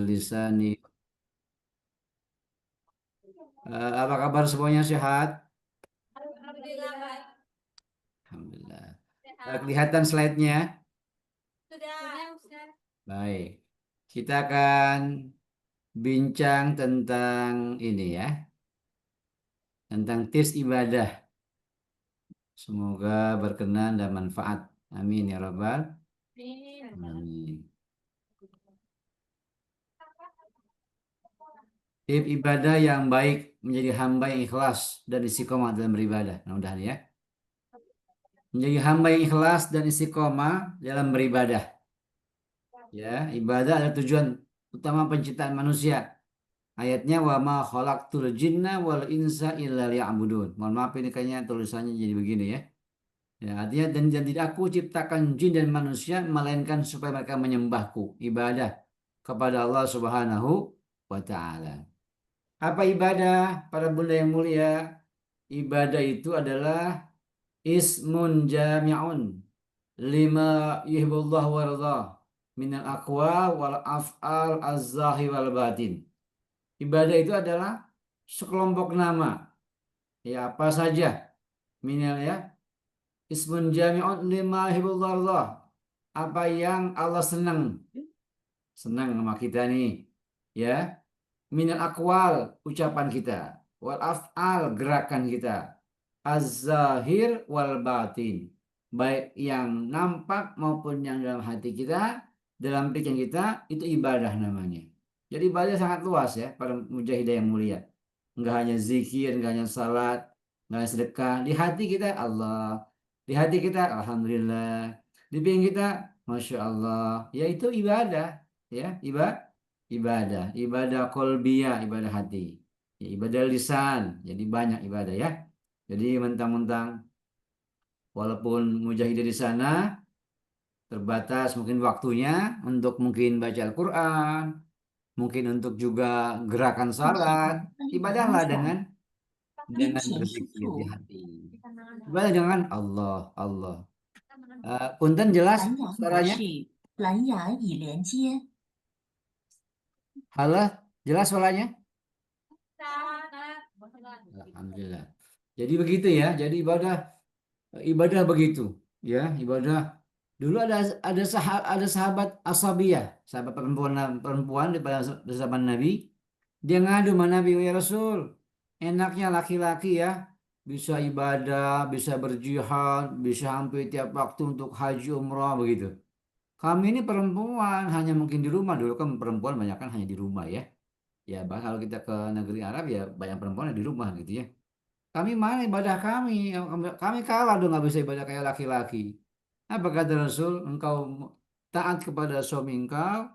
Lisani. Apa kabar semuanya sehat? Alhamdulillah. Alhamdulillah. Sehat. Kelihatan slide-nya? Sudah, Ustaz. Baik. Kita akan bincang tentang ini ya, tentang tips ibadah. Semoga berkenan dan manfaat. Amin ya rabbal alamin. Tips ibadah yang baik menjadi hamba yang ikhlas dan istiqomah dalam beribadah. Mudah-mudahan ya. Menjadi hamba yang ikhlas dan istiqomah dalam beribadah. Ya, ibadah adalah tujuan utama penciptaan manusia. Ayatnya wa ma khalaqtul jinna wal insa illa liya'budun. Mohon maaf ini kayaknya tulisannya jadi begini ya. Ya, artinya dan tidak aku ciptakan jin dan manusia melainkan supaya mereka menyembahku, ibadah kepada Allah Subhanahu wa taala. Apa ibadah? Para bunda yang mulia, ibadah itu adalah ismun jami'un lima yuhibbullah wa radha minal aqwal wal af'al az-zahir wal batin. Ibadah itu adalah sekelompok nama. Ya, apa saja minal ya. Ismun jami'un lima hibullahullah. Apa yang Allah senang. Senang sama kita nih. Ya. Minal akwal ucapan kita. Wal af'al gerakan kita. Az-zahir wal batin. Baik yang nampak maupun yang dalam hati kita, dalam pikiran kita, itu ibadah namanya. Jadi ibadah sangat luas ya, para mujahidah yang mulia. Enggak hanya zikir, enggak hanya salat, enggak hanya sedekah. Di hati kita Allah, di hati kita Alhamdulillah, di pikiran kita Masya Allah. Ya itu ibadah, ya ibadah kolbiyah, ibadah hati, ya, ibadah lisan. Jadi banyak ibadah ya. Jadi mentang-mentang walaupun mujahidah di sana terbatas mungkin waktunya untuk mungkin baca Al-Quran, mungkin untuk juga gerakan 目前 salat, 的一个 ibadahlah 方向，dengan 因前输 berzikir di 出 hati. Ibadah jangan Allah, Allah. Punten jelas 蓝牙模 suaranya? 式，蓝牙已连接。Halo, jelas suaranya? Ustaz. Alhamdulillah. Jadi begitu ya. Jadi ibadah begitu ya. Ibadah dulu ada sahabat Asabiyah, sahabat perempuan perempuan di pada zaman Nabi. Dia ngadu sama Nabi, ya Rasul, enaknya laki-laki ya bisa ibadah, bisa berjihad, bisa hampir tiap waktu untuk haji umrah begitu. Kami ini perempuan hanya mungkin di rumah, dulu kan perempuan banyak kan hanya di rumah ya. Ya, bahkan kalau kita ke negeri Arab ya banyak perempuan di rumah gitu ya. Kami mana ibadah kami? Kami kalah dong nggak bisa ibadah kayak laki-laki. Apa kata Rasul? Engkau taat kepada suami engkau,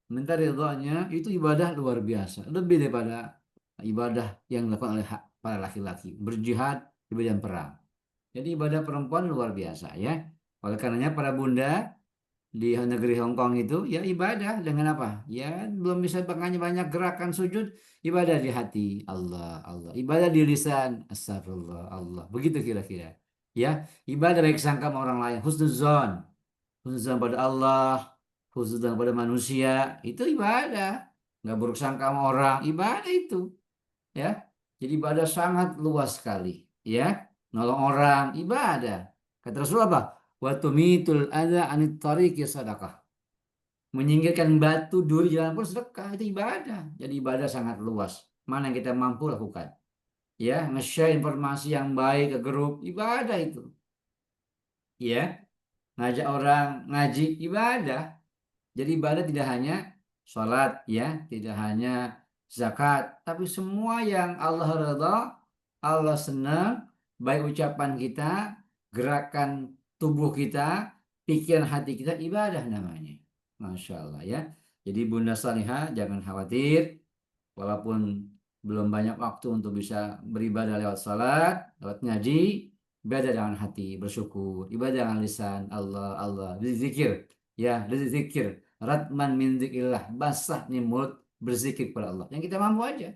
minta ridhonya, itu ibadah luar biasa. Lebih daripada ibadah yang dilakukan oleh para laki-laki. Berjihad, ibadah perang. Jadi ibadah perempuan luar biasa ya. Oleh karenanya para bunda di negeri Hong Kong itu ya ibadah dengan apa? Ya belum bisa makanya banyak gerakan sujud, ibadah di hati Allah Allah, ibadah di lisan astagfirullah Allah. Begitu kira-kira. Ya, ibadah baik sangka sama orang lain, husnuzon pada Allah, husnuzon pada manusia, itu ibadah. Nggak buruk sangka sama orang, ibadah itu. Ya. Jadi ibadah sangat luas sekali, ya. Nolong orang ibadah. Kata Rasul apa? Wa tumitul adza anit tariqi sadaqah. Menyingkirkan batu duri jalan pun sedekah, itu ibadah. Jadi ibadah sangat luas. Mana yang kita mampu lakukan. Ya, nge-share informasi yang baik ke grup, ibadah itu. Ya, ngajak orang ngaji, ibadah. Jadi ibadah tidak hanya sholat, ya, tidak hanya zakat, tapi semua yang Allah redha, Allah senang, baik ucapan kita, gerakan tubuh kita, pikiran hati kita, ibadah namanya. Masya Allah ya. Jadi Bunda Salihah jangan khawatir, walaupun belum banyak waktu untuk bisa beribadah lewat salat, lewat ngaji, ibadah dengan hati, bersyukur, ibadah dengan lisan, Allah, Allah, berzikir, ya, berzikir, ratman min zikrillah, basah nih mulut berzikir kepada Allah. Yang kita mampu aja,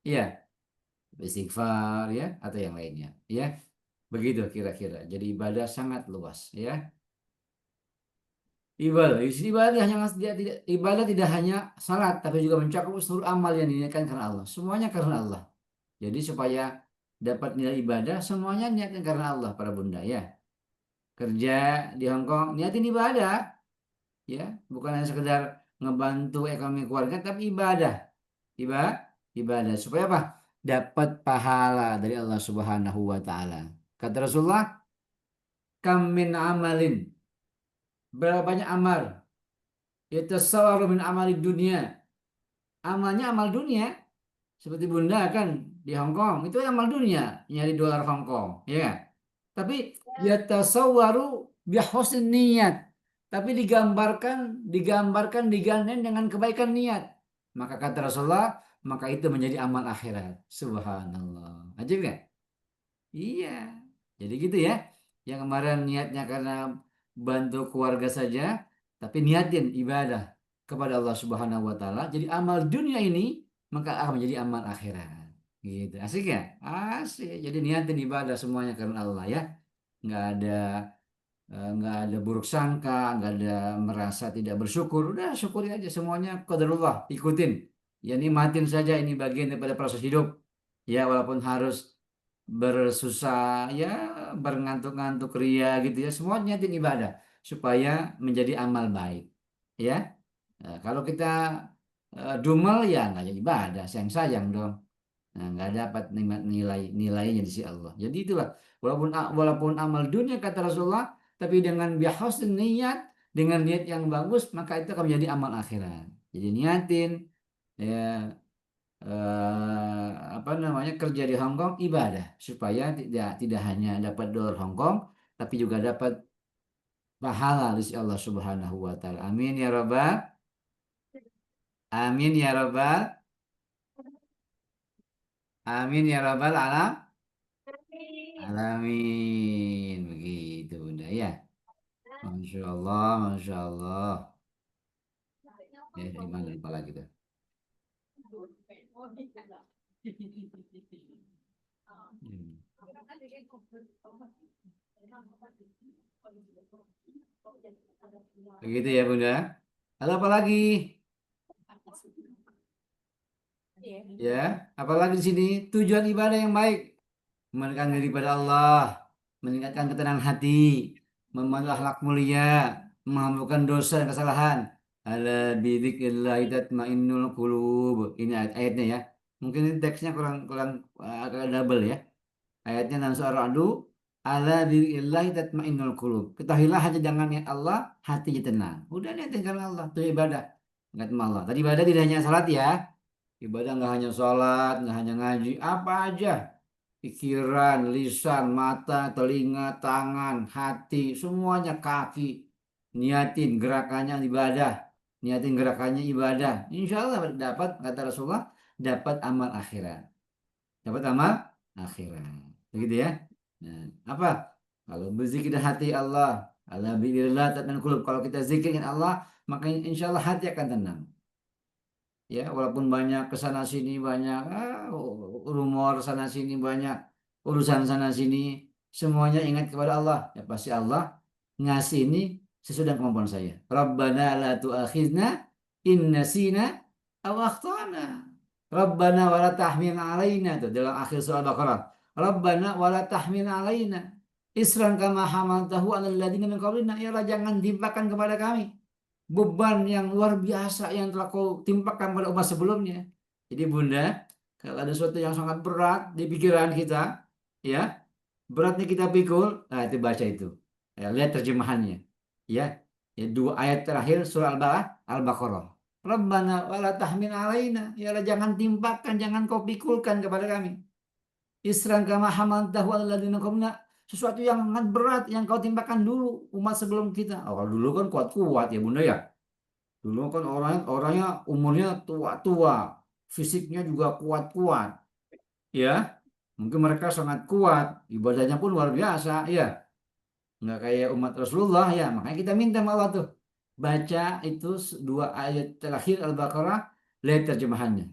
ya, beristighfar, ya, atau yang lainnya, ya, begitu kira-kira. Jadi ibadah sangat luas, ya. Ibadah, ibadah yang tidak ibadah tidak hanya salat, tapi juga mencakup seluruh amal yang diniatkan karena Allah. Semuanya karena Allah. Jadi supaya dapat nilai ibadah, semuanya niatkan karena Allah, para bunda ya. Kerja di Hong Kong, niatin ibadah, ya, bukan hanya sekedar ngebantu ekonomi keluarga, tapi ibadah, ibadah, ibadah. Supaya apa? Dapat pahala dari Allah Subhanahu Wa Taala. Kata Rasulullah, kam min amalin, berapa banyak amal, yatasawwaru min amali dunia. Amalnya amal dunia, seperti bunda kan di Hong Kong itu amal dunia, nyari dolar Hong Kong ya kan? Tapi ya tasawwaru bihusn niat, tapi digambarkan digandeng dengan kebaikan niat, maka kata Rasulullah, maka itu menjadi amal akhirat. Subhanallah, ajaib kan? Iya, jadi gitu ya. Yang kemarin niatnya karena bantu keluarga saja, tapi niatin ibadah kepada Allah Subhanahu wa taala. Jadi amal dunia ini maka akan menjadi amal akhirat. Gitu. Asik ya? Asik. Jadi niatin ibadah semuanya karena Allah ya. Nggak ada nggak ada buruk sangka, nggak ada merasa tidak bersyukur. Udah syukuri aja semuanya qadarullah, ikutin. Ya nikmatin saja, ini bagian daripada proses hidup. Ya walaupun harus bersusah, ya berngantuk-ngantuk ria gitu ya, semua niatin ibadah supaya menjadi amal baik. Ya. Nah, kalau kita dumel ya nggak jadi ibadah, sayang-sayang dong. Nah, nggak dapat nilainya di sisi Allah. Jadi itulah, walaupun amal dunia kata Rasulullah, tapi dengan bihusn niat, dengan niat yang bagus, maka itu akan menjadi amal akhirat. Jadi niatin ya, apa namanya, kerja di Hong Kong ibadah supaya tidak tidak hanya dapat dolar Hong Kong, tapi juga dapat pahala di sisi Allah Subhanahu wa taala. Amin ya rabbal, amin ya rabbal, amin ya rabbal alamin. Begitu Bunda ya. Masya Allah, Masya Allah. Ya, gimana lupa lagi tuh. Hmm. Begitu ya Bunda. Lalu apa lagi? Ya, apalagi di sini tujuan ibadah yang baik, mendekatkan diri pada Allah, meningkatkan ketenangan hati, membangun akhlak mulia, menghapuskan dosa dan kesalahan. Ala bidzikrillahi tatmainnul qulub. Ini ayat-ayatnya ya. Mungkin ini teksnya kurang kurang agak double ya. Ayatnya dalam surah Ar-Ra'd, ala bidzikrillahi tatmainnul qulub. Ketahuilah hanya dengan niat Allah, hatinya tenang. Udah niatin karena Allah, itu ibadah. Ingat sama Allah. Tadi ibadah tidak hanya salat ya. Ibadah nggak hanya sholat, nggak hanya ngaji, apa aja. Pikiran, lisan, mata, telinga, tangan, hati, semuanya kaki. Niatin gerakannya ibadah. Niatin gerakannya ibadah. Insya Allah dapat, kata Rasulullah, dapat amal akhirat. Dapat amal akhirat. Begitu ya. Nah, apa? Kalau berzikir hati Allah, Allah biirillah tatman kulub. Kalau kita zikirin Allah, maka insya Allah hati akan tenang. Ya walaupun banyak kesana sini, banyak rumor sana sini, banyak urusan sana sini, semuanya ingat kepada Allah, ya pasti Allah ngasih ini sesuai dengan kemampuan saya. Rabbana la tu'akhidna in nasina aw akhtana. Rabbana wala tahmil alaina, itu dalam akhir surah Al-Baqarah. Rabbana wala tahmil alaina isran kama hamaltahu alal ladzina min qablina. Ya Allah, jangan timpakan kepada kami beban yang luar biasa yang telah kau timpakan pada umat sebelumnya. Jadi Bunda, kalau ada sesuatu yang sangat berat di pikiran kita, ya, beratnya kita pikul, nah itu baca itu. Ya, lihat terjemahannya. Ya, ya dua ayat terakhir surah Al-Baqarah. Rabbana wala tahmil alaina. Ya Allah, jangan timpakan, jangan kau pikulkan kepada kami. Isran kama hamaltahu alal ladzina qablina, sesuatu yang sangat berat yang kau timpakan dulu umat sebelum kita. Oh, kalau dulu kan kuat-kuat ya Bunda ya. Dulu kan orangnya orangnya umurnya tua-tua, fisiknya juga kuat-kuat, ya. Mungkin mereka sangat kuat, ibadahnya pun luar biasa, ya. Nggak kayak umat Rasulullah ya. Makanya kita minta sama Allah tuh baca itu dua ayat terakhir Al-Baqarah, lihat terjemahannya.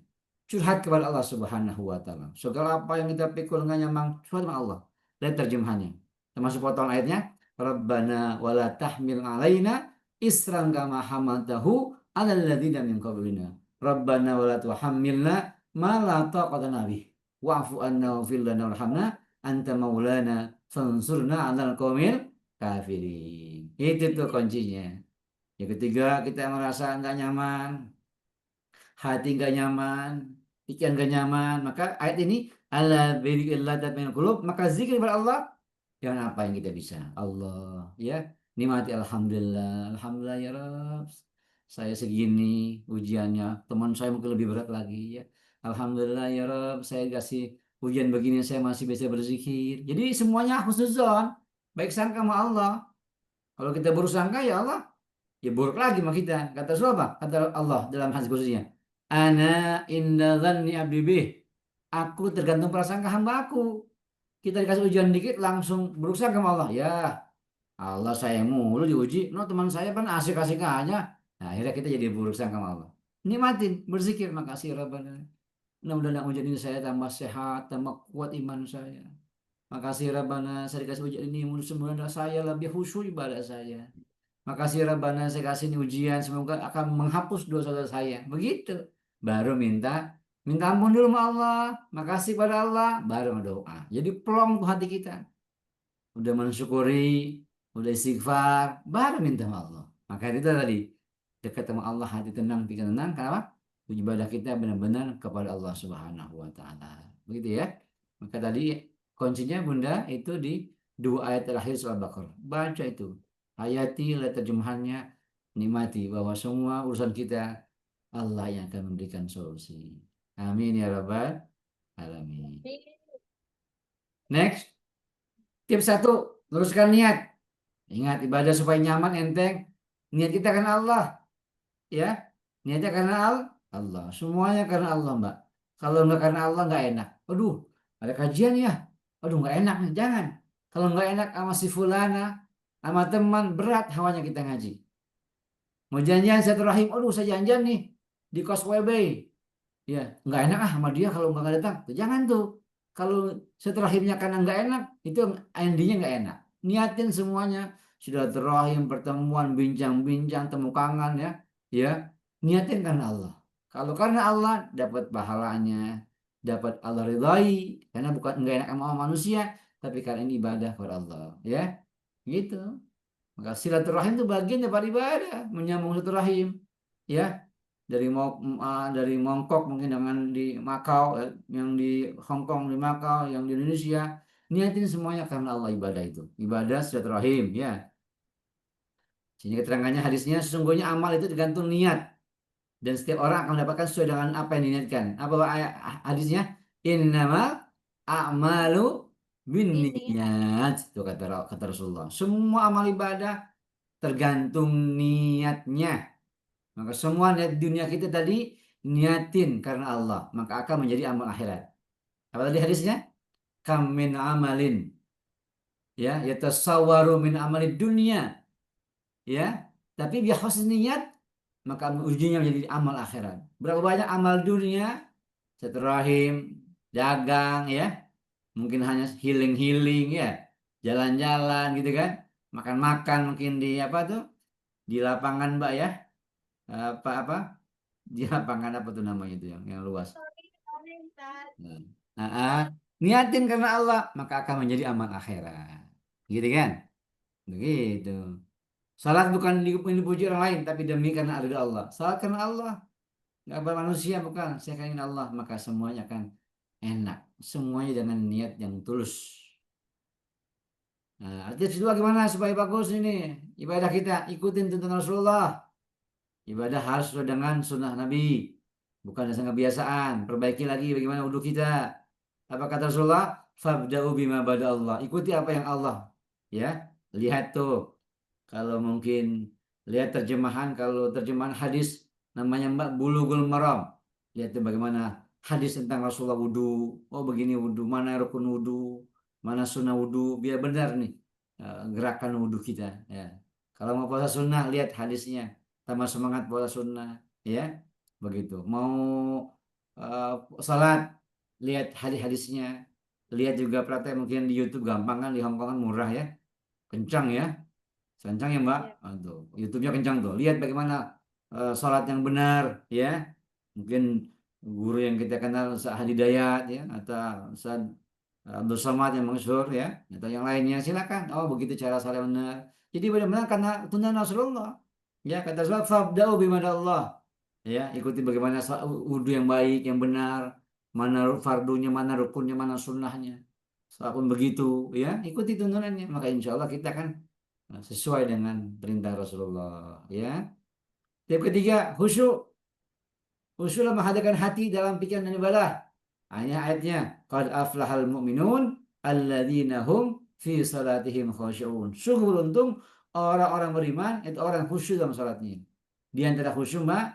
Curhat kepada Allah Subhanahu wa taala. Segala apa yang kita pikul nggak nyamang, curhat sama Allah. Lihat terjemahannya. Termasuk potongan ayatnya, Rabbana wala tahmil alaina isran kama hamaltahu 'alal ladzina min qablina. Rabbana wa la tuhammilna ma la taqata lana bih. Wa'fu anna waghfir lana warhamna anta maulana fansurna 'alal qaumil kafirin. Itu tuh kuncinya. Yang ketiga, kita merasa nggak nyaman, hati nggak nyaman, pikiran nggak nyaman, maka ayat ini ala dzikrillah tatma'innul qulub, maka zikir kepada Allah dengan apa yang kita bisa. Allah, ya, nikmati alhamdulillah, alhamdulillah ya Rabb. Saya segini ujiannya, teman saya mungkin lebih berat lagi ya. Alhamdulillah ya Rabb, saya kasih ujian begini saya masih bisa berzikir. Jadi semuanya husnuzon, baik sangka sama Allah. Kalau kita buruk sangka ya Allah ya buruk lagi sama kita. Kata Rasul apa? Kata Allah dalam hadis khususnya. Ana inda dzanni abdi bih. Aku tergantung prasangka hamba aku. Kita dikasih ujian dikit langsung buruk sangka sama Allah. Ya, Allah sayang mulu diuji. No teman saya kan asik-asik aja. Nah, akhirnya kita jadi buruk sangka sama Allah. Nikmatin, berzikir, makasih Rabbana. Mudah-mudahan ujian ini saya tambah sehat, tambah kuat iman saya. Makasih Rabbana, saya dikasih ujian ini, mudah-mudahan saya lebih khusyuk ibadah saya. Makasih Rabbana saya kasih ini ujian semoga akan menghapus dosa-dosa saya. Begitu. Baru minta ampun dulu sama Allah. Makasih pada Allah, baru berdoa. Jadi plong tuh hati kita. Udah mensyukuri, udah istighfar, baru minta sama Allah. Maka itu tadi dekat sama Allah hati tenang, pikiran tenang. Kenapa? Ibadah kita benar-benar kepada Allah Subhanahu wa taala. Begitu ya. Maka tadi kuncinya Bunda itu di dua ayat terakhir surah Baqarah. Baca itu. Hayati, lihat terjemahannya, nikmati bahwa semua urusan kita Allah yang akan memberikan solusi. Amin ya rabbal alamin. Next, tips satu, luruskan niat. Ingat ibadah supaya nyaman, enteng. Niat kita karena Allah, ya. Niatnya karena Allah. Semuanya karena Allah, Mbak. Kalau nggak karena Allah nggak enak. Aduh, ada kajian ya. Aduh, nggak enak nih. Jangan. Kalau nggak enak sama si fulana, sama teman berat hawanya kita ngaji. Mau janjian satu rahim, aduh saya janjian nih di kos WB. Ya, nggak enak sama dia kalau nggak datang. Tuh, jangan tuh. Kalau silaturahimnya karena nggak enak, itu endingnya nggak enak. Niatin semuanya, silaturahim, pertemuan, bincang-bincang, temu kangen ya, ya. Niatin karena Allah. Kalau karena Allah dapat pahalanya, dapat Allah ridhai, karena bukan nggak enak sama manusia, tapi karena ini ibadah kepada Allah, ya. Gitu. Maka silaturahim itu bagian daripada ibadah, menyambung silaturahim, ya dari Mongkok mungkin dengan di Makau, yang di Hong Kong, di Makau, yang di Indonesia, niatin semuanya karena Allah ibadah itu, ibadah silaturahim, ya. Sini keterangannya hadisnya sesungguhnya amal itu tergantung niat dan setiap orang akan mendapatkan sesuai dengan apa yang diniatkan. Apa hadisnya? Innamal a'malu binniyat. Itu kata Rasulullah. Semua amal ibadah tergantung niatnya. Maka semua niat dunia kita tadi niatin karena Allah, maka akan menjadi amal akhirat. Apa tadi hadisnya? Kam min amalin, ya, yatasawwaru min amalid dunia, ya. Tapi biar niat, maka ujungnya menjadi amal akhirat. Berapa banyak amal dunia? Silaturahim, dagang, ya. Mungkin hanya healing-healing, ya. Jalan-jalan gitu kan. Makan-makan mungkin di apa tuh? Di lapangan, Mbak ya. Apa di lapangan apa tuh namanya itu yang luas. Nah, niatin karena Allah maka akan menjadi amal akhirat, gitu kan? Begitu. Salat bukan dipuji orang lain tapi demi karena ada Allah. Salat karena Allah, nggak manusia bukan. Saya karena Allah maka semuanya akan enak. Semuanya dengan niat yang tulus. Nah, tips kedua gimana supaya bagus ini ibadah kita ikutin tuntunan Rasulullah. Ibadah harus sesuai dengan sunnah Nabi, bukan dasar kebiasaan. Perbaiki lagi bagaimana wudhu kita. Apa kata Rasulullah? Fabda'u bima bada Allah. Ikuti apa yang Allah. Ya, lihat tuh. Kalau mungkin lihat terjemahan, kalau terjemahan hadis namanya Mbak Bulughul Maram. Lihat tuh bagaimana hadis tentang Rasulullah wudhu. Oh begini wudhu, mana rukun wudhu, mana sunnah wudhu. Biar benar nih gerakan wudhu kita. Ya. Kalau mau puasa sunnah, lihat hadisnya tambah semangat puasa sunnah, ya begitu. Mau uh, salat, lihat hadis-hadisnya, lihat juga praktek mungkin di YouTube gampang kan, di Hong Kong kan murah ya, kencang ya, Kencang ya Mbak? Tuh, YouTube-nya kencang tuh. Lihat bagaimana sholat yang benar ya. Mungkin guru yang kita kenal Ustaz Hidayat ya atau Ustaz Abdul Somad yang masyhur ya atau yang lainnya silakan. Oh begitu cara sholat yang benar. Jadi benar-benar karena tuntunan Rasulullah. Ya kata Rasulullah fabda'u bimadallah. Ya ikuti bagaimana wudhu yang baik, yang benar, mana fardunya, mana rukunnya, mana sunnahnya. Sholat pun begitu ya ikuti tuntunannya. Maka insya Allah kita kan sesuai dengan perintah Rasulullah ya. Yang ketiga, khusyuk. Khusyuk adalah menghadirkan hati dalam pikiran dan ibadah. Hanya ayatnya, qad aflahal mu'minun alladzina hum fi salatihim khusyu'un. Sungguh beruntung orang-orang beriman itu orang khusyuk dalam salatnya. Di antara khusyuk Mbak,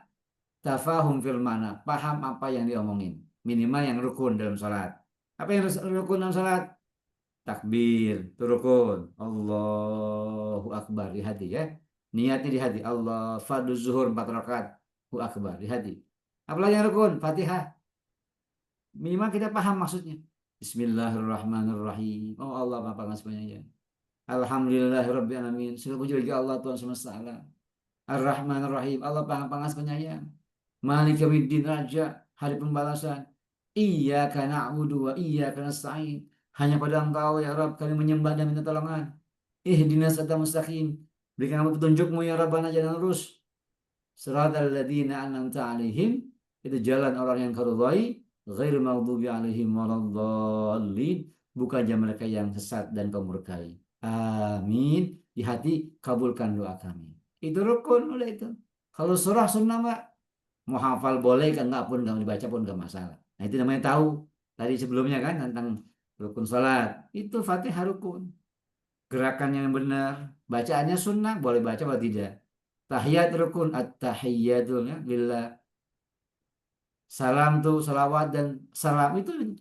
tafahum fil mana, paham apa yang diomongin. Minimal yang rukun dalam salat. Apa yang rukun dalam salat? Takbir, itu rukun. Allahu Akbar di hati ya. Niatnya di hati. Allah, fardhu zuhur 4 rakaat. Allahu Akbar di hati. Apalagi yang rukun? Fatihah. Minimal kita paham maksudnya. Bismillahirrahmanirrahim. Oh Allah, Bapa semuanya. Alhamdulillahirabbil alamin. Segala puji bagi Allah Tuhan semesta alam. Ar-Rahmanir-Rahim. Allah Maha Penyayang. Malik yaumiddin, Raja hari pembalasan. Iyyaka na'budu wa iyyaka nasta'in. Hanya pada Engkau ya Rabb kami menyembah dan minta tolongan. Ihdinas siratal mustaqim. Berikan kami petunjukmu ya Rabbana jalan lurus. Siratal ladzina an'amta 'alaihim. Itu jalan orang yang Kau ridhai, ghairil maghdubi 'alaihim waladdallin. Bukan mereka yang sesat dan Kau murkai. Amin. Di hati kabulkan doa kami. Itu rukun udah itu. Kalau surah sunnah Mbak, mau hafal boleh kan enggak pun enggak dibaca pun enggak masalah. Nah itu namanya tahu tadi sebelumnya kan tentang rukun salat. Itu Fatihah rukun. Gerakannya yang benar, bacaannya sunnah, boleh baca atau tidak. Tahiyat rukun, at-tahiyyatu ya, lillah. Salam tuh salawat dan salam itu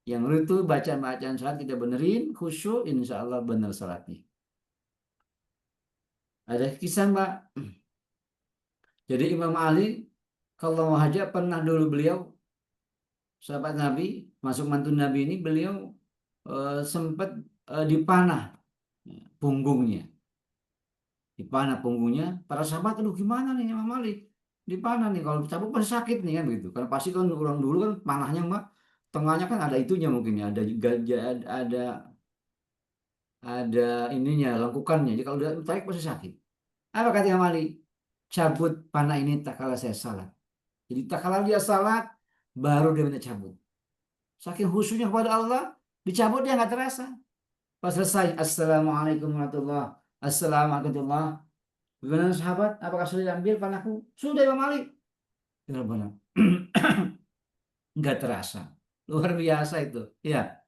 yang itu bacaan-bacaan salat kita benerin, khusyuk, insya Allah benar salatnya. Ada kisah Mbak. Jadi Imam Ali kalau mau hajat pernah dulu beliau sahabat Nabi, masuk mantu Nabi ini beliau sempat dipanah punggungnya. Dipanah punggungnya, para sahabat, aduh gimana nih Imam Ali? Dipanah nih, kalau cabut pasti sakit nih kan begitu. Karena pasti kan orang dulu kan panahnya Mbak, tengahnya kan ada itunya mungkin ya, ada ada ininya, lengkukannya. Jadi kalau udah tarik pasti sakit. Apa kata Imam Ali? Cabut panah ini tak kala saya salat. Jadi tak kala dia salat, baru dia minta cabut. Saking khusyuknya kepada Allah, dicabut dia nggak terasa. Pas selesai, Assalamualaikum warahmatullahi wabarakatuh. Assalamualaikum warahmatullahi wabarakatuh. Bagaimana sahabat? Apakah sudah diambil panahku? Sudah Imam Ali. Benar-benar. Nggak terasa. Luar biasa itu. Ya,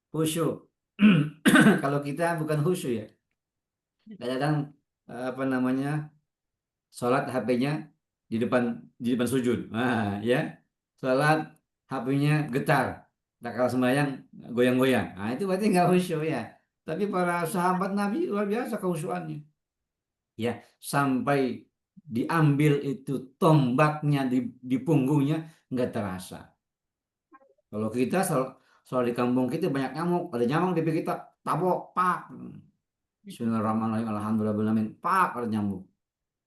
khusyuk. Kalau kita bukan khusyuk ya. Kadang-kadang apa namanya? Sholat HP-nya di depan sujud. Nah, ya. Sholat HP-nya getar. Tak kalah sembahyang goyang-goyang. Nah, itu berarti nggak khusyuk ya. Tapi para sahabat Nabi luar biasa khusyukannya. Ya, sampai diambil itu tombaknya di punggungnya nggak terasa. Kalau kita soal di kampung kita banyak nyamuk, ada nyamuk di pipi kita, tabok, pak. Bismillahirrahmanirrahim, alhamdulillahirrahmanirrahim, pak ada nyamuk.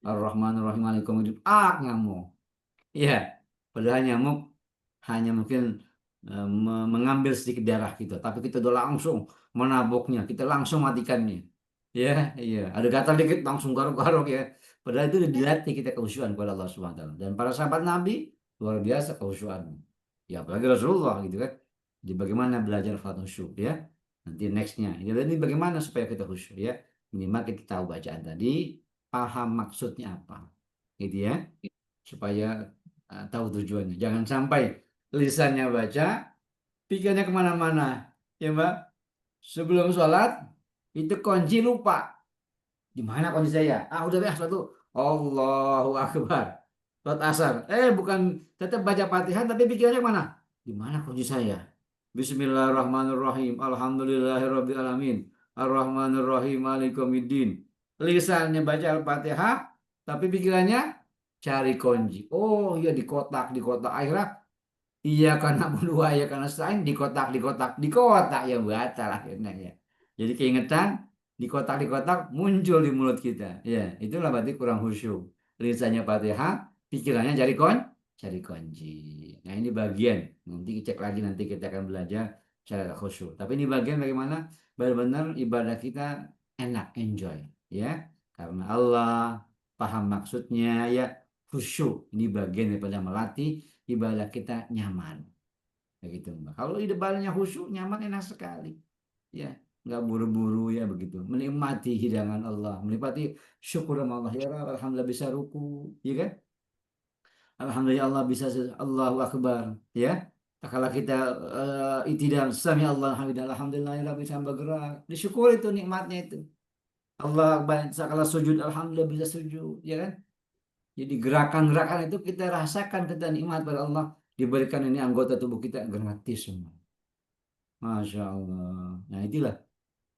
Ar-Rahmanir-Rahim, pak nyamuk. Iya, padahal nyamuk hanya mungkin mengambil sedikit darah kita, tapi kita udah langsung menaboknya, kita langsung matikannya. Ya, iya. Ada gatal dikit langsung garuk-garuk ya. Padahal itu udah dilatih kita kehusuan kepada Allah Subhanahu wa taala. Dan para sahabat Nabi luar biasa kehusuan. Ya, apalagi Rasulullah gitu kan. Jadi bagaimana belajar khusyuk ya. Nanti nextnya. Ini bagaimana supaya kita khusyuk ya. Minimal kita tahu bacaan tadi, paham maksudnya apa. Gitu ya. Supaya tahu tujuannya. Jangan sampai lisannya baca, pikirannya kemana-mana. Ya Mbak. Sebelum sholat, itu kunci lupa. Di mana kunci saya? Ah udah deh satu. Allahu Akbar. Sholat asar. Bukan tetap baca Fatihah tapi pikirannya mana? Di mana kunci saya? Bismillahirrahmanirrahim. Alhamdulillahirabbil alamin. Ar-Rahmanir-Rahim. Maliki yaumiddin. Lisannya baca Al-Fatihah tapi pikirannya cari kunci. Oh iya di kotak akhirat. Iya karena berdua ya karena selain di kotak ya batal akhirnya ya. Jadi keingetan di kotak muncul di mulut kita. Ya, itulah berarti kurang khusyuk. Lisannya Fatihah, pikirannya cari kunci. Nah, ini bagian. Nanti cek lagi, nanti kita akan belajar cara khusyuk. Tapi ini bagian bagaimana benar-benar ibadah kita enak, enjoy, ya. Karena Allah paham maksudnya, ya, khusyuk. Ini bagian daripada melatih ibadah kita nyaman. Begitu, Mbak. Kalau ibadahnya khusyuk, nyaman, enak sekali. Ya, nggak buru-buru, ya begitu. Menikmati hidangan Allah, menikmati syukur sama Allah. Ya Rabb, alhamdulillah bisa ruku, ya kan? Alhamdulillah Allah bisa Allahu Akbar, ya. Kalau kita itidal sami Allah alhamdulillah alhamdulillah ya Rabbi, bisa bergerak. Disyukuri itu nikmatnya itu. Allah Akbar, kalau sujud alhamdulillah bisa sujud, ya kan? Jadi gerakan-gerakan itu kita rasakan, kita nikmat pada Allah, diberikan ini anggota tubuh kita gratis semua. Masya Allah. Nah, itulah.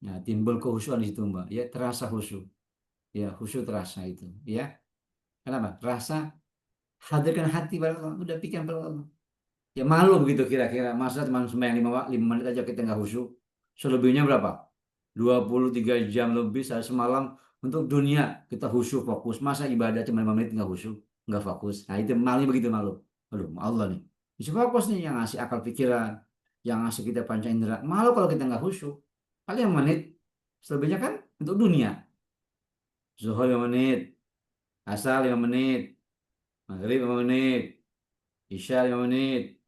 Nah, timbul kehusuan di situ, Mbak. Ya, terasa khusyuk. Ya, khusyuk terasa itu. Ya, kenapa? Rasa hadirkan hati pada Allah. Udah pikiran pada Allah. Ya, malu begitu kira-kira. Masa cuma sembahyang 5 menit aja kita nggak khusyuk. Selebihnya berapa? 23 jam lebih saya semalam untuk dunia. Kita khusyuk, fokus. Masa ibadah cuma 5 menit nggak khusyuk? Nggak fokus. Nah, itu malu begitu, malu. Aduh, Allah nih. Bisa fokus nih yang ngasih akal pikiran. Yang ngasih kita panca indera. Malu kalau kita nggak khusyuk. Paling 5 menit. Selebihnya kan untuk dunia. Zuhur 5 menit, asar 5 menit, maghrib 5 menit, isya 5 menit,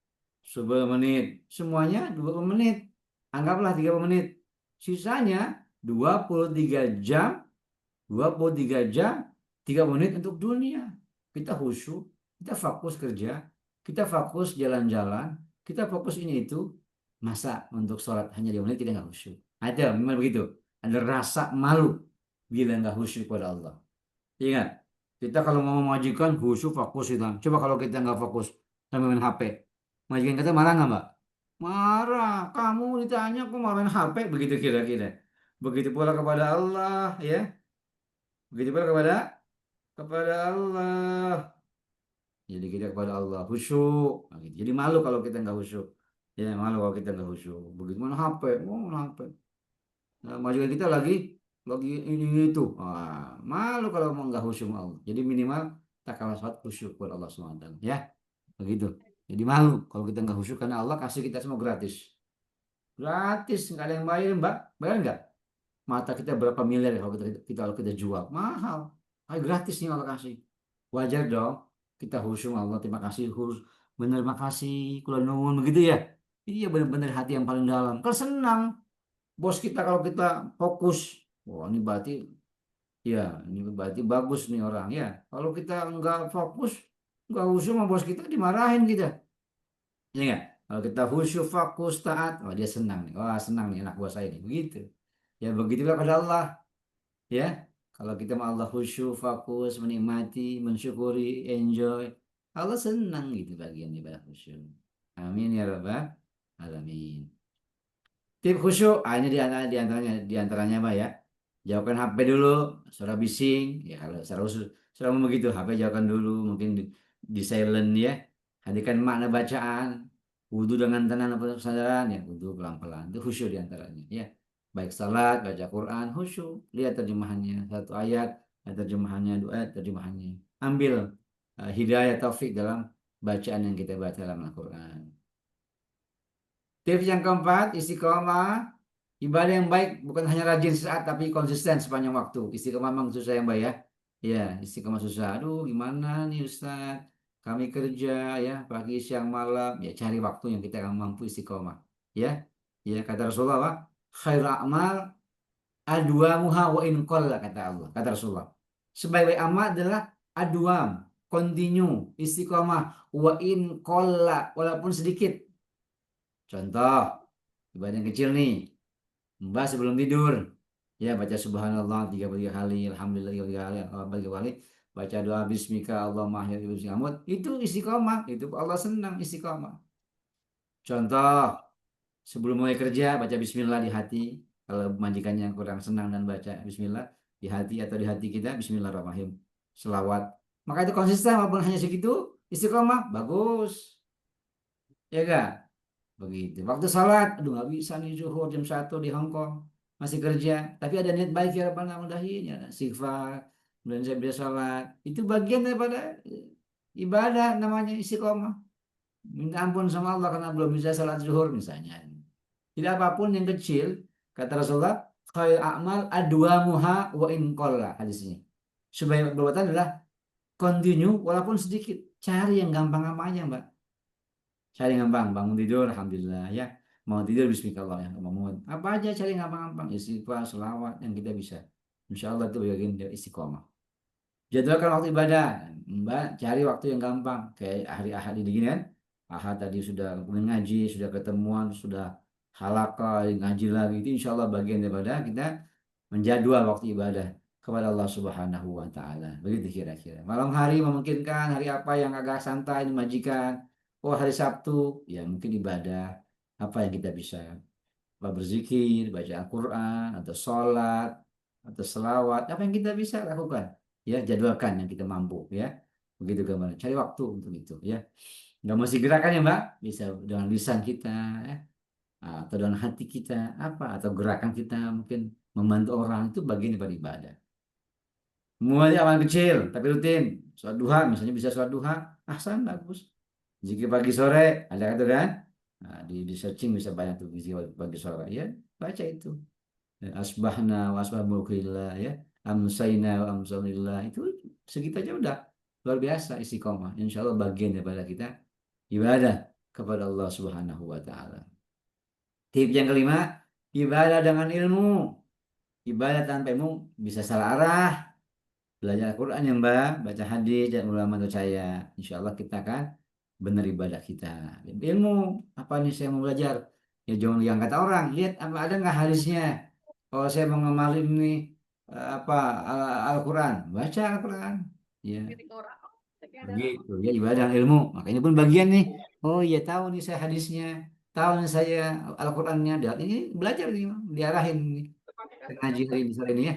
subuh 5 menit. Semuanya 20 menit. Anggaplah 30 menit. Sisanya 23 jam, 23 jam, 3 menit untuk dunia. Kita khusyuk, kita fokus kerja, kita fokus jalan-jalan, kita fokus ini itu. Masa untuk sholat hanya 2 menit kita nggak khusyuk? Ada, memang begitu. Ada rasa malu bila nggak khusyuk pada Allah. Ingat, kita kalau mau memajikan khusyuk fokus itu. Coba kalau kita nggak fokus sambil main HP, majikan kita marah nggak, Mbak? Marah. Kamu ditanya kok malah main HP, begitu kira-kira. Begitu pula kepada Allah, ya. Begitu pula kepada Allah. Jadi kita kepada Allah khusyuk. Nah, gitu. Jadi malu kalau kita nggak khusyuk. Ya, malu kalau kita nggak khusyuk. Begitu mana HP, oh mana HP. Nah, majikan kita lagi ini itu. Wah, malu kalau mau nggak khusyuk sama Allah. Jadi minimal tak kalah sholat khusyuk buat Allah SWT. Ya, begitu. Jadi malu kalau kita nggak khusyuk karena Allah kasih kita semua gratis. Gratis, nggak ada yang bayar, Mbak. Bayar nggak? Mata kita berapa miliar ya kalau kita jual. Mahal. Ah, gratis nih Allah kasih. Wajar dong. Kita khusyuk sama Allah. Terima kasih. Bener, makasih. Kula nuwun begitu ya. Iya, benar-benar hati yang paling dalam. Kalau senang bos kita kalau kita fokus, wah ini berarti bagus nih orang ya. Kalau kita nggak fokus, nggak khusyuk sama bos kita, dimarahin kita. Ya nggak? Kalau kita khusyuk, fokus, taat, oh dia senang nih. Wah, senang nih anak buah saya nih. Begitu. Ya begitulah pada Allah. Ya, kalau kita sama Allah khusyuk, fokus, menikmati, mensyukuri, enjoy, Allah senang gitu bagian ibadah khusyuk. Amin ya rabbal alamin. Tip khusyuk, ini di antaranya Mbak ya. Jauhkan HP dulu, suara bising. Ya kalau secara khusus, selama begitu HP jauhkan dulu, mungkin di silent ya. Hadirkan makna bacaan, wudhu dengan tenang dan penuh kesadaran ya, wudhu pelan-pelan. Itu khusyuk di antaranya ya. Baik salat, baca Quran, khusyuk. Lihat terjemahannya, satu ayat, terjemahannya, dua ayat, terjemahannya. Ambil hidayah taufik dalam bacaan yang kita baca dalam Al-Quran. Tips yang keempat, istiqomah. Ibadah yang baik bukan hanya rajin saat tapi konsisten sepanjang waktu. Istiqomah memang susah yang baik ya. Ya, istiqomah susah. Aduh, gimana nih Ustaz? Kami kerja ya, pagi, siang, malam. Ya, cari waktu yang kita akan mampu istiqomah. Ya, ya kata Rasulullah, apa? Khairul a'mal adwamuha wa in qalla, kata Allah. Kata Rasulullah. Sebaik-baik amal adalah adwam, continue, istiqomah, wa in qalla, walaupun sedikit. Contoh, ibadah yang kecil nih. Mbak sebelum tidur, ya baca subhanallah 33 kali, alhamdulillah 33 kali, Allah 3 kali, baca doa bismika Allahumma ahya bismika, itu istiqomah, itu Allah senang istiqomah. Contoh, sebelum mulai kerja baca bismillah di hati, kalau majikannya kurang senang dan baca bismillah di hati atau di hati kita bismillahirrahmanirrahim, selawat. Maka itu konsisten walaupun hanya segitu, istiqomah, bagus. Ya enggak? Begitu. Waktu salat, aduh nggak bisa nih zuhur jam 1 di Hong Kong. masih kerja, tapi ada niat baik ya Rabbana mudahin ya, istighfar, kemudian saya bisa sholat, itu bagian daripada ibadah namanya istiqomah. Minta ampun sama Allah karena belum bisa sholat zuhur misalnya. Tidak apapun yang kecil, kata Rasulullah, khair a'mal adwamuha wa in qalla hadisnya. Sebaik perbuatan adalah continue walaupun sedikit. Cari yang gampang-gampang aja, Mbak. Cari yang gampang, bangun tidur, alhamdulillah ya. Mau tidur bismillah ya, mau apa aja cari yang gampang-gampang, istighfar, selawat yang kita bisa. Insya Allah itu bagian dari istiqomah. Jadwalkan waktu ibadah, Mbak, cari waktu yang gampang. Kayak hari Ahad ini gini kan. Ahad tadi sudah ngaji, sudah ketemuan, sudah halaqah, ngaji lagi. Itu insya Allah bagian daripada kita menjadwal waktu ibadah kepada Allah Subhanahu wa taala. Begitu kira-kira. Malam hari memungkinkan hari apa yang agak santai dimajikan. Oh, hari Sabtu, ya mungkin ibadah. Apa yang kita bisa berzikir, baca Al-Quran, atau sholat, atau selawat, apa yang kita bisa lakukan. Ya, jadwalkan yang kita mampu. Ya, begitu gambarnya. Cari waktu untuk itu. Ya, nggak mesti gerakan ya Mbak. Bisa dengan lisan kita, ya, atau dengan hati kita, apa, atau gerakan kita mungkin membantu orang itu bagian daripada ibadah. Mulai amal kecil, tapi rutin. Sholat duha, misalnya bisa sholat duha, ahsan, bagus. Zikir pagi sore, ada kata kan? Nah, di searching bisa banyak tuh zikir pagi sore. Ya, baca itu. Ya, asbahna wa asbah mulkillah ya. Amsayna wa amsalillah. Itu segitu aja udah luar biasa istiqomah. Insya Allah bagian daripada kita ibadah kepada Allah Subhanahu wa taala. Tips yang kelima, ibadah dengan ilmu. Ibadah tanpa ilmu bisa salah arah. Belajar Al-Quran ya Mbak, baca hadis dan ulama terpercaya. Insya Allah kita akan benar ibadah kita. Ilmu, apa nih saya mau belajar? Ya jangan yang kata orang, lihat apa ada nggak hadisnya. Kalau saya mau ngamalin nih apa Al-Quran, baca Al-Quran. Ya, begitu. Ya ibadah ilmu. Makanya pun bagian nih. Oh iya tahu nih saya hadisnya, tahu nih saya Al-Qurannya. Dan ini belajar nih, diarahin nih. Ngaji hari ini sore ini ya.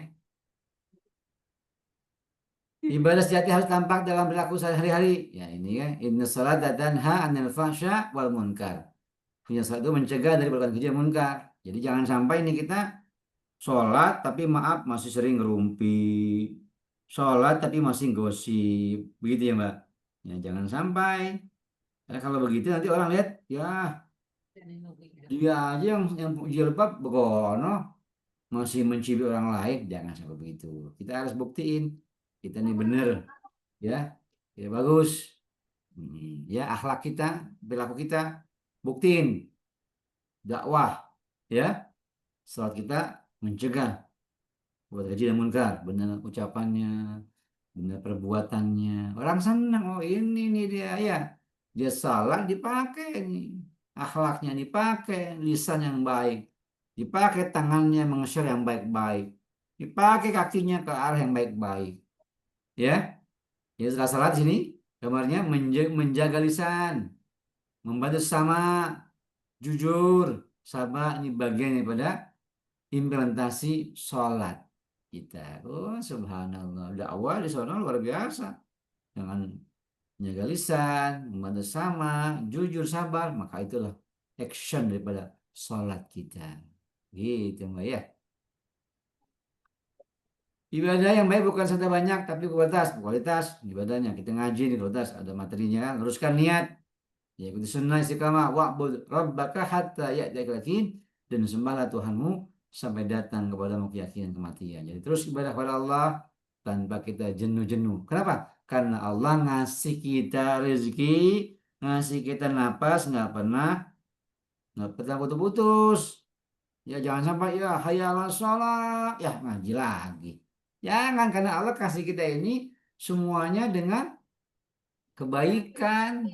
Ibadah sejati harus tampak dalam perilaku sehari-hari. Ya ini ya. Inna salat tanha 'anil fahsya wal munkar. Punya salat itu mencegah dari perbuatan keji dan munkar. Jadi jangan sampai ini kita sholat tapi maaf masih sering ngerumpi. Sholat tapi masih gosip. Begitu ya Mbak. Ya jangan sampai. Karena kalau begitu nanti orang lihat, ya dia aja yang jilbab begono masih mencibir orang lain. Jangan sampai begitu. Kita harus buktiin kita ini benar. Ya, ya bagus. Ya akhlak kita, perilaku kita, buktiin dakwah, ya. Salat kita mencegah buat keji dan munkar, benar ucapannya, benar perbuatannya. Orang senang, oh ini nih dia, ya. Dia salah dipakai nih, akhlaknya dipakai, lisan yang baik, dipakai tangannya mengesyar yang baik-baik, dipakai kakinya ke arah yang baik-baik, ya. Ya setelah salat sini, gambarnya menjaga lisan, membantu sama, jujur, sabar, ini bagian daripada implementasi sholat kita. Oh, subhanallah. Dakwah di sana luar biasa. Dengan menjaga lisan, membantu sama, jujur, sabar, maka itulah action daripada sholat kita. Gitu, Mbak ya. Ibadah yang baik bukan saja banyak, tapi kualitas ibadahnya. Kita ngaji di kualitas, ada materinya kan. Luruskan niat, ya ikuti sunnah istiqamah wa'bud rabbaka hatta ya'tiyakal yaqin dan sembahlah Tuhanmu sampai datang kepadamu keyakinan kematian. Jadi terus ibadah kepada Allah tanpa kita jenuh-jenuh. Kenapa? Karena Allah ngasih kita rezeki, ngasih kita napas nggak pernah putus-putus. Ya jangan sampai ya hayal sholat ya ngaji lagi. Jangan karena Allah kasih kita ini semuanya dengan kebaikan.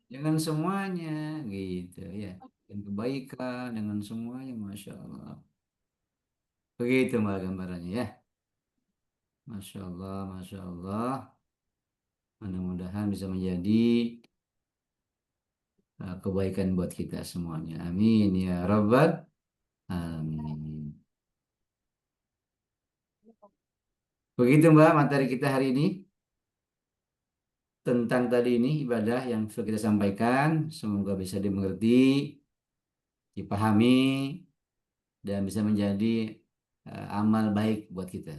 Dengan semuanya gitu ya, dan kebaikan dengan semuanya, masya Allah, begitu mbak gambarannya ya. Masya Allah, masya Allah, mudah-mudahan bisa menjadi kebaikan buat kita semuanya, amin ya rabbal alamin. Begitu mbak materi kita hari ini tentang tadi ini ibadah yang sudah kita sampaikan, semoga bisa dimengerti, dipahami, dan bisa menjadi amal baik buat kita.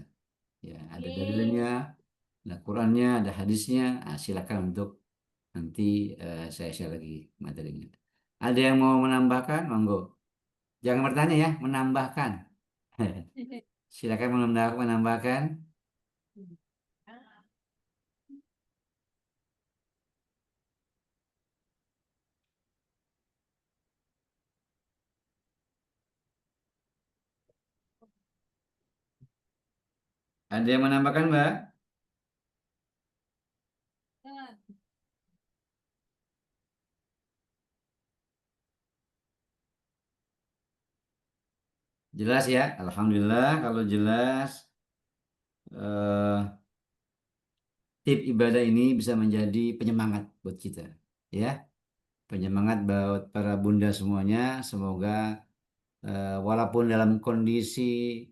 Ya, ada dalilnya, ada Qurannya, ada hadisnya. Nah, silakan untuk nanti saya share lagi materinya. Ada yang mau menambahkan? Monggo. Jangan bertanya ya, menambahkan. Silakan menambahkan. Ada yang menambahkan, Mbak? Jelas ya? Alhamdulillah kalau jelas. eh, Tip ibadah ini bisa menjadi penyemangat buat kita. Ya, penyemangat buat para bunda semuanya. Semoga walaupun dalam kondisi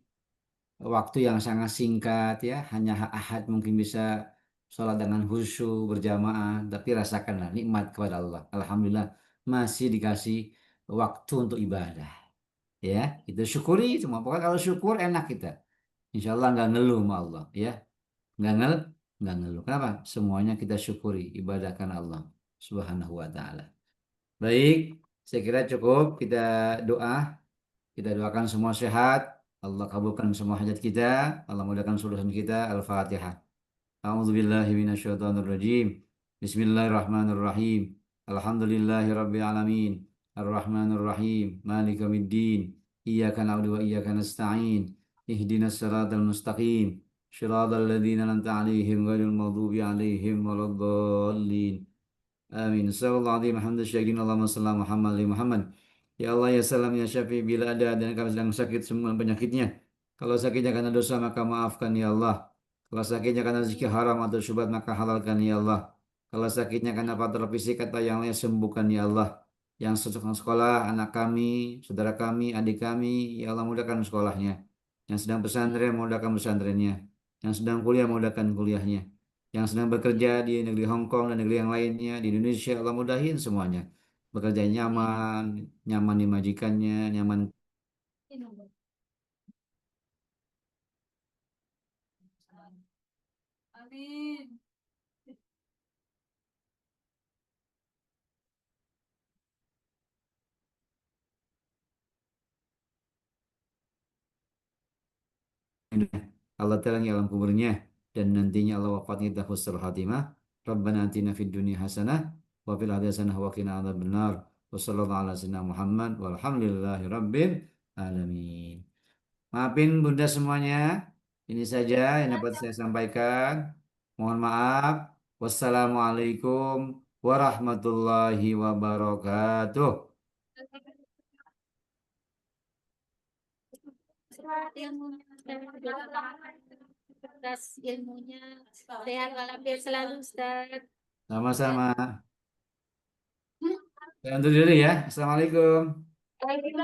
waktu yang sangat singkat ya, hanya ahad mungkin bisa sholat dengan khusyuk berjamaah, tapi rasakanlah nikmat kepada Allah. Alhamdulillah masih dikasih waktu untuk ibadah. Ya, kita syukuri semua. Pokoknya kalau syukur enak kita. Insya Allah nggak ngeluh sama Allah. Ya, nggak ngel, nggak ngeluh. Kenapa? Semuanya kita syukuri ibadahkan Allah Subhanahu wa taala. Baik, saya kira cukup kita doa, kita doakan semua sehat, Allah kabulkan semua hajat kita, Allah mudahkan urusan kita. Al-Fatihah. A'udzubillahi minasyaitonirrajim. Bismillahirrahmanirrahim. Alhamdulillahirabbil alamin. Arrahmanirrahim. Maliki yaumiddin. Iyyaka na'budu wa iyyaka nasta'in. Ihdinas siratal mustaqim. Shiratal ladzina an'amta 'alaihim ghairil maghdubi 'alaihim waladdallin. Amin. Sallallahu alaihi Muhammad syahidin Allahumma salli ala Muhammad ali Muhammad. Ya Allah ya salam ya syafi bila ada dan kami sedang sakit semua penyakitnya. Kalau sakitnya karena dosa maka maafkan ya Allah. Kalau sakitnya karena rezeki haram atau syubhat maka halalkan ya Allah. Kalau sakitnya karena faktor fisik atau yang lain sembuhkan ya Allah. Yang sedang sekolah anak kami, saudara kami, adik kami, ya Allah mudahkan sekolahnya. Yang sedang pesantren mudahkan pesantrennya. Yang sedang kuliah mudahkan kuliahnya. Yang sedang bekerja di negeri Hong Kong dan negeri yang lainnya di Indonesia Allah mudahin semuanya. Bekerja nyaman, nyaman di majikannya, nyaman. Amin. Allah Ta'ala yang alam kuburnya dan nantinya Allah wafatnya kita husnul khatimah. Rabbana atina fid dunya hasanah wa fil akhirati hasanah wa qina adzabannar. Wa sallallahu ala sayyidina Muhammad walhamdulillahi rabbil alamin. Maafin Bunda semuanya. Ini saja yang dapat saya sampaikan. Mohon maaf. Wassalamualaikum warahmatullahi wabarakatuh. Sehat ilmunya, atas ilmunya, sehat walafiat selalu, Ustaz. Sama-sama. Saya undur diri ya. Assalamualaikum. Baik.